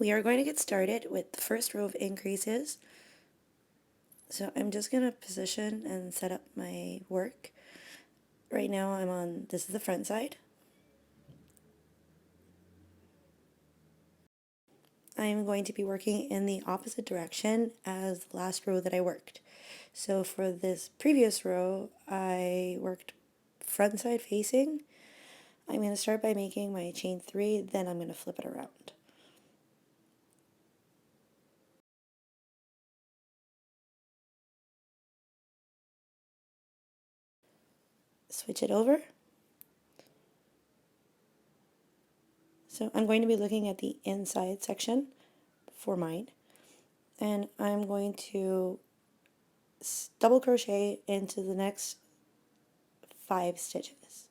we are going to get started with the first row of increases. So I'm just going to position and set up my work. Right now I'm on, this is the front side. I'm going to be working in the opposite direction as the last row that I worked. So for this previous row, I worked front side facing. I'm going to start by making my chain 3, then I'm going to flip it around. Switch it over. So I'm going to be looking at the inside section for mine, and I'm going to double crochet into the next 5 stitches.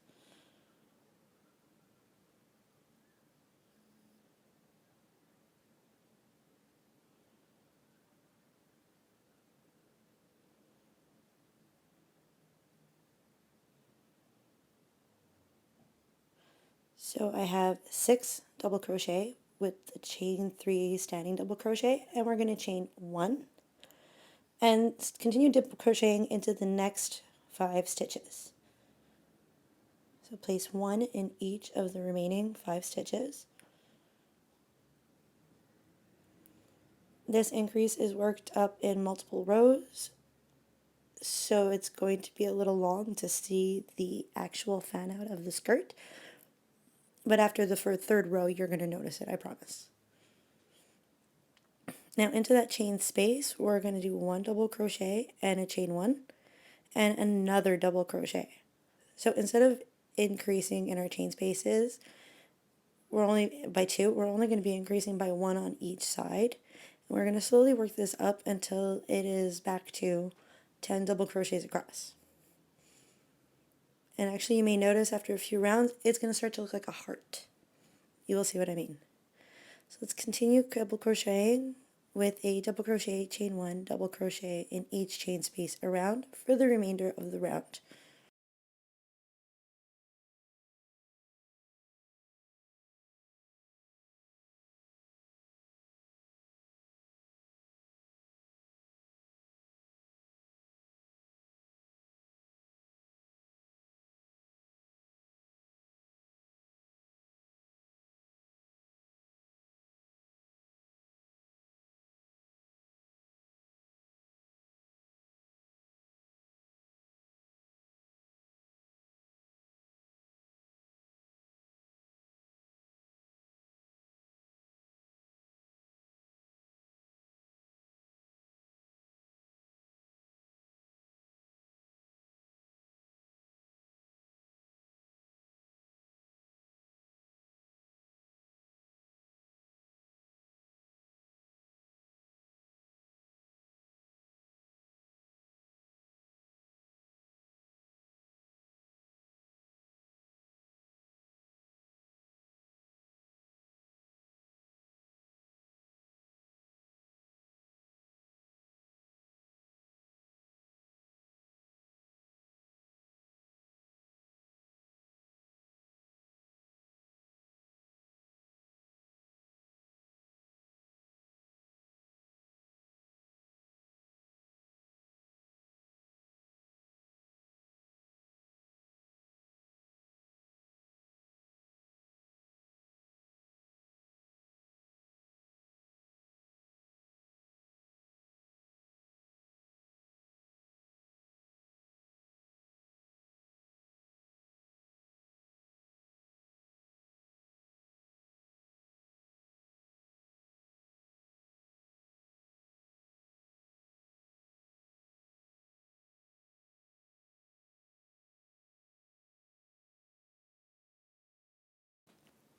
So I have 6 double crochet with the chain 3 standing double crochet, and we're going to chain 1 and continue double crocheting into the next 5 stitches. So place 1 in each of the remaining 5 stitches. This increase is worked up in multiple rows, so it's going to be a little long to see the actual fan out of the skirt. But after the third row, you're going to notice it, I promise. Now into that chain space, we're going to do 1 double crochet and a chain 1 and another double crochet. So instead of increasing in our chain spaces, we're only by 2, we're only going to be increasing by 1 on each side. And we're going to slowly work this up until it is back to 10 double crochets across. And actually you may notice after a few rounds, it's going to start to look like a heart. You will see what I mean. So let's continue double crocheting with a double crochet, chain 1, double crochet in each chain space around for the remainder of the round.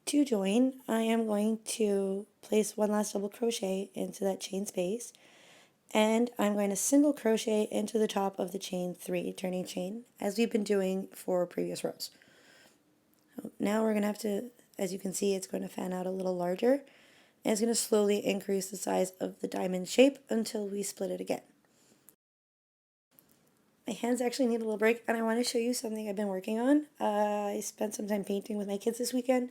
To join, I am going to place 1 last double crochet into that chain space, and I'm going to single crochet into the top of the chain 3 turning chain as we've been doing for previous rows. So now we're going to have to, as you can see, it's going to fan out a little larger, and it's going to slowly increase the size of the diamond shape until we split it again. My hands actually need a little break, and I want to show you something I've been working on. I spent some time painting with my kids this weekend,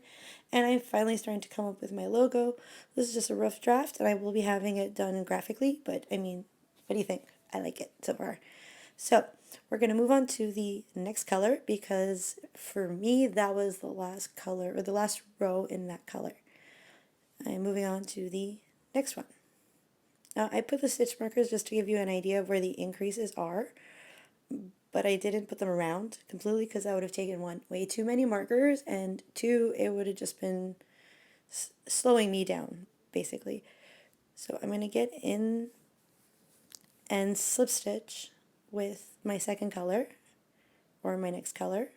and I'm finally starting to come up with my logo. This is just a rough draft, and I will be having it done graphically, but I mean, what do you think? I like it so far. So, we're going to move on to the next color because for me, that was the last color, or the last row in that color. I'm moving on to the next one. Now, I put the stitch markers just to give you an idea of where the increases are, but I didn't put them around completely because that would have taken one, way too many markers, and two, it would have just been slowing me down, basically. So I'm going to get in and slip stitch with my second color, or my next color,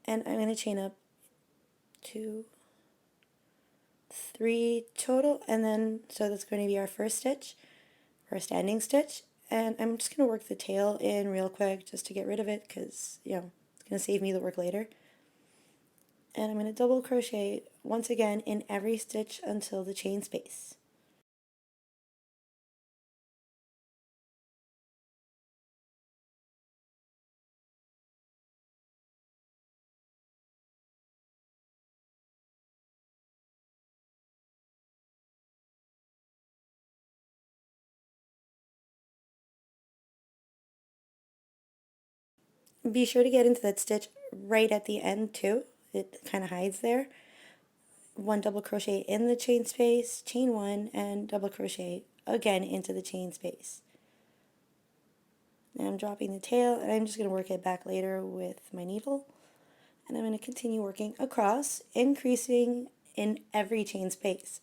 and I'm going to chain up 2, 3 total, and then, so that's going to be our first stitch, our standing stitch, and I'm just going to work the tail in real quick just to get rid of it because, you know, it's going to save me the work later. And I'm going to double crochet once again in every stitch until the chain space. Be sure to get into that stitch right at the end too. It kind of hides there. One double crochet in the chain space, chain one, and double crochet again into the chain space. Now I'm dropping the tail, and I'm just going to work it back later with my needle. And I'm going to continue working across, increasing in every chain space.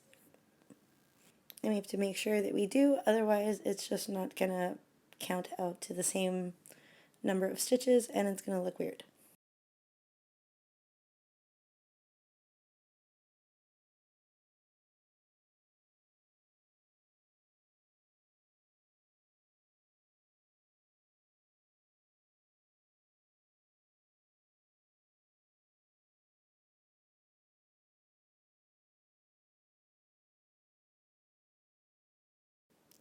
And we have to make sure that we do, otherwise it's just not going to count out to the same number of stitches and it's going to look weird.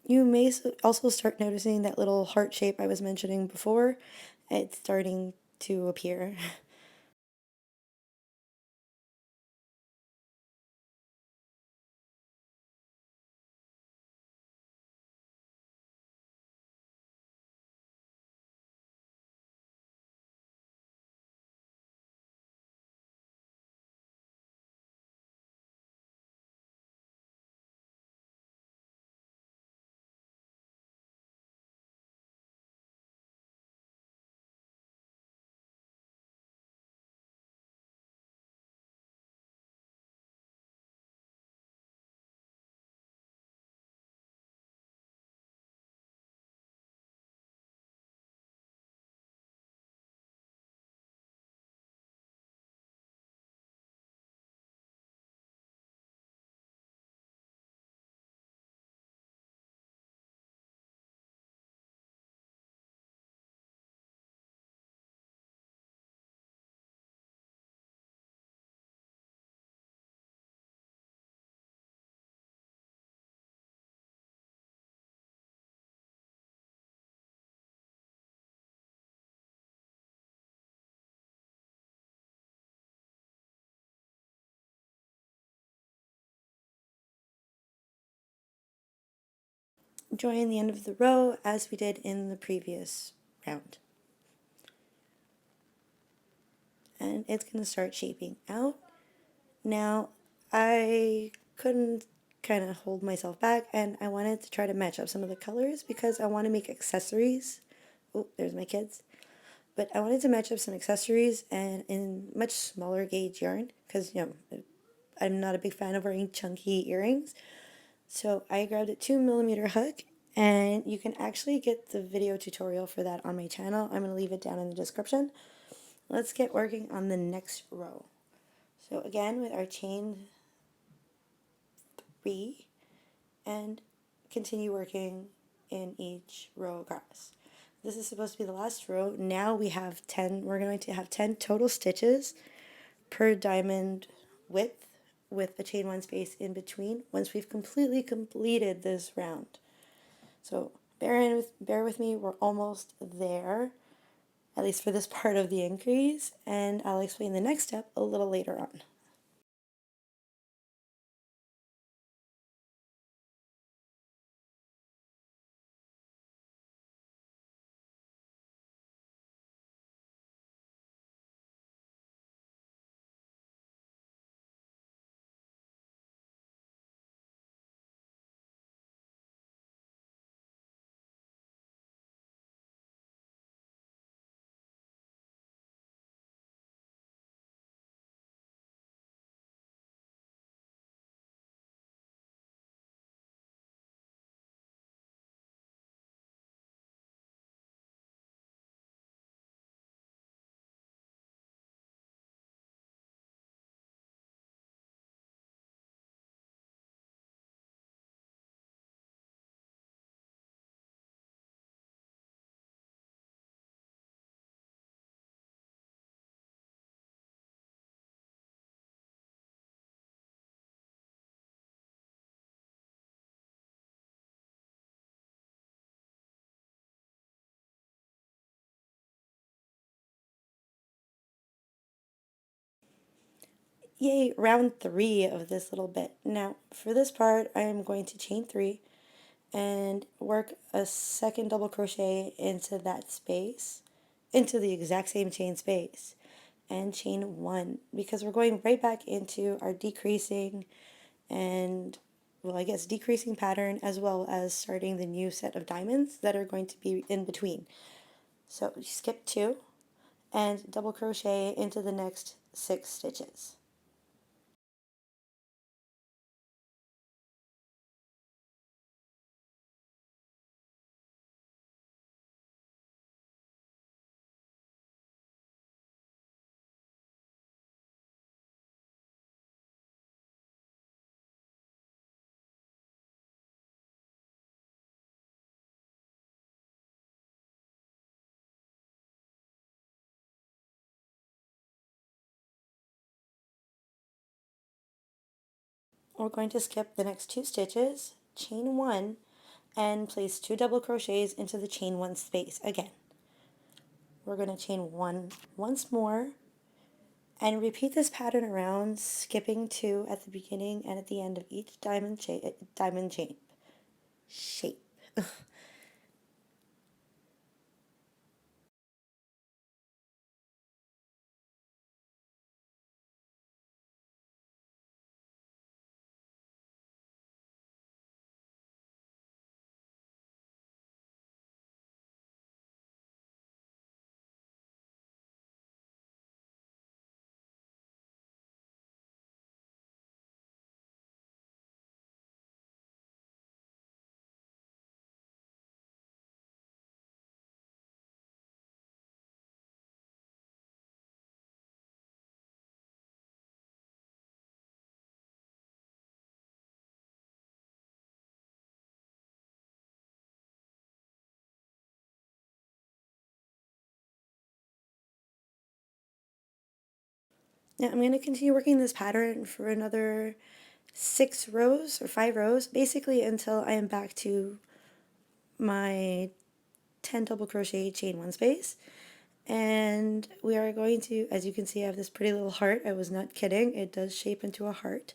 You may also start noticing that little heart shape I was mentioning before. It's starting to appear. Join the end of the row as we did in the previous round. And it's going to start shaping out. Now, I couldn't kind of hold myself back and I wanted to try to match up some of the colors because I want to make accessories. Oh, there's my kids. But I wanted to match up some accessories and in much smaller gauge yarn because, you know, I'm not a big fan of wearing chunky earrings. So I grabbed a 2mm hook, and you can actually get the video tutorial for that on my channel. I'm going to leave it down in the description. Let's get working on the next row. So again, with our chain 3, and continue working in each row across. This is supposed to be the last row. Now we have 10, we're going to have 10 total stitches per diamond width with a chain one space in between once we've completely completed this round. So bear with me, we're almost there, at least for this part of the increase, and I'll explain the next step a little later on. Yay, round 3 of this little bit. Now, for this part, I am going to chain 3 and work a second double crochet into that space, into the exact same chain space, and chain 1, because we're going right back into our decreasing and, well, I guess decreasing pattern, as well as starting the new set of diamonds that are going to be in between. So skip 2 and double crochet into the next 6 stitches. We're going to skip the next 2 stitches, chain 1, and place 2 double crochets into the chain 1 space again. We're going to chain 1 once more and repeat this pattern around, skipping 2 at the beginning and at the end of each diamond shape. Now I'm going to continue working this pattern for another 6 rows or 5 rows, basically until I am back to my 10 double crochet chain 1 space. And we are going to, as you can see, I have this pretty little heart. I was not kidding, it does shape into a heart.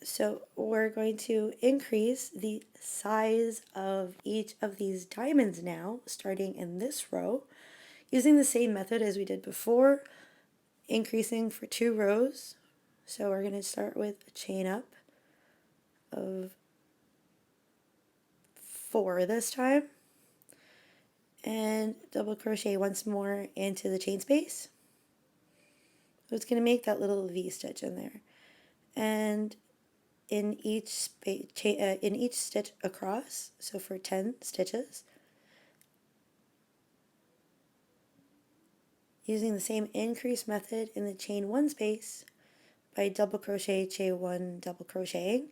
So we're going to increase the size of each of these diamonds now, starting in this row, using the same method as we did before, increasing for 2 rows. So we're going to start with a chain up of 4 this time, and double crochet once more into the chain space. So it's going to make that little V stitch in there, and in each stitch across, so for 10 stitches, using the same increase method in the chain 1 space by double crochet, chain 1, double crocheting,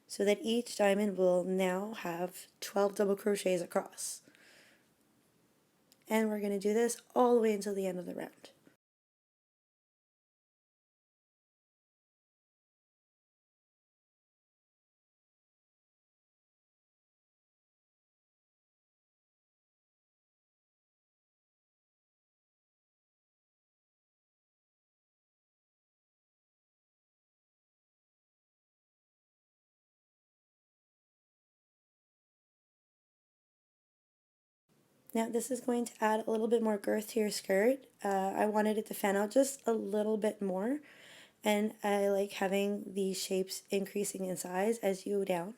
so that each diamond will now have 12 double crochets across. And we're going to do this all the way until the end of the round. Now this is going to add a little bit more girth to your skirt. I wanted it to fan out just a little bit more, and I like having these shapes increasing in size as you go down.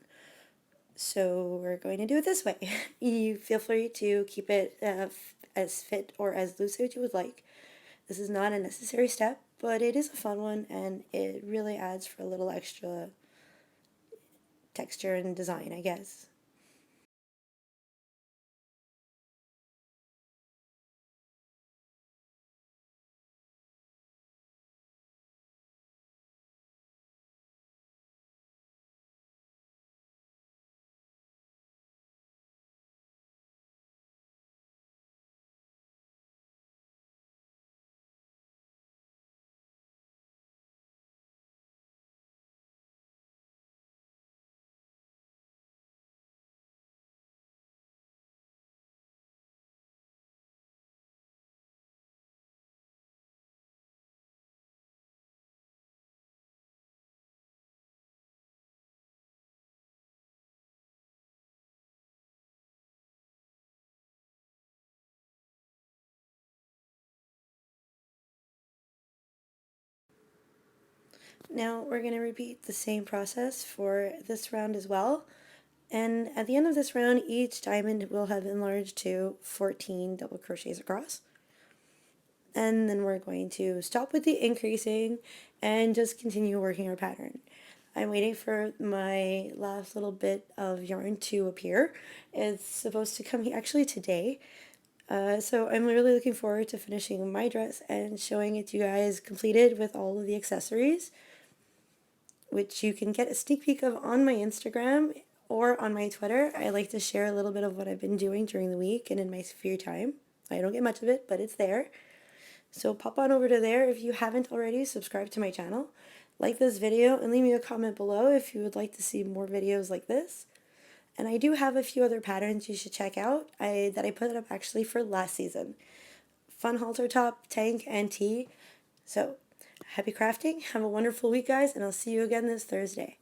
So we're going to do it this way. You feel free to keep it as fit or as loose as you would like. This is not a necessary step, but it is a fun one, and it really adds for a little extra texture and design, I guess. Now we're going to repeat the same process for this round as well. And at the end of this round, each diamond will have enlarged to 14 double crochets across. And then we're going to stop with the increasing and just continue working our pattern. I'm waiting for my last little bit of yarn to appear. It's supposed to come actually today. So I'm really looking forward to finishing my dress and showing it to you guys completed with all of the accessories, which you can get a sneak peek of on my Instagram or on my Twitter. I like to share a little bit of what I've been doing during the week and in my free time. I don't get much of it, but it's there. So pop on over to there if you haven't already. Subscribe to my channel, like this video, and leave me a comment below if you would like to see more videos like this. And I do have a few other patterns you should check out that I put up actually for last season. Fun halter top, tank, and tee. So happy crafting. Have a wonderful week, guys, and I'll see you again this Thursday.